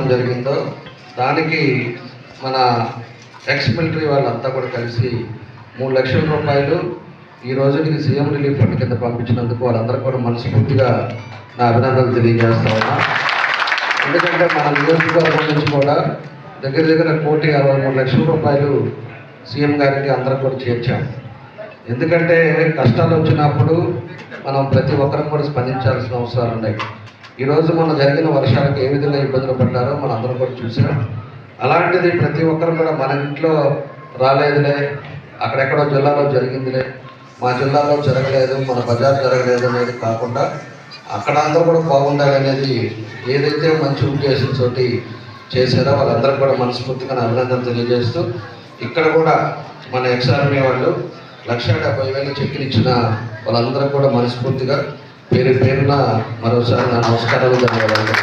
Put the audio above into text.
ఇవ్వడం జరిగిందో దానికి మన ఎక్స్ మిలిటరీ వాళ్ళంతా కూడా కలిసి 3 లక్షల రూపాయలు ఈ రోజుకి సీఎం రిలీఫ్ ఫండ్ కింద పంపించినందుకు వాళ్ళందరూ కూడా మనస్ఫూర్తిగా నా అభినందనలు తెలియజేస్తా ఉన్నా. ఎందుకంటే మన నియోజకవర్గం నుంచి కూడా దగ్గర 1,63,00,000 రూపాయలు సీఎం గారికి అందరం కూడా చేర్చాం. ఎందుకంటే కష్టాలు వచ్చినప్పుడు మనం ప్రతి ఒక్కరం కూడా స్పందించాల్సిన అవసరాలు ఉన్నాయి. ఈరోజు మన జరిగిన వర్షాలకు ఏ విధంగా ఇబ్బందులు పడ్డారో మనం అందరం కూడా చూసాం. అలాంటిది ప్రతి ఒక్కరు కూడా మన ఇంట్లో రాలేదులే, అక్కడెక్కడో జిల్లాలో జరిగిందిలే, మా జిల్లాలో జరగలేదు, మన బజార్ జరగలేదు అనేది కాకుండా అక్కడ అందరూ కూడా బాగుండాలి అనేది ఏదైతే మంచి ఉద్దేశంతో చేశారో వాళ్ళందరూ కూడా మనస్ఫూర్తిగా అభినందన తెలియజేస్తూ, ఇక్కడ కూడా మన ఎక్స్ఆర్మీ వాళ్ళు 1,70,000 చెక్కులు ఇచ్చిన వాళ్ళందరూ కూడా మనస్ఫూర్తిగా పేరున మరోసారి నా నమస్కారాలు ధన్యవాదాలు.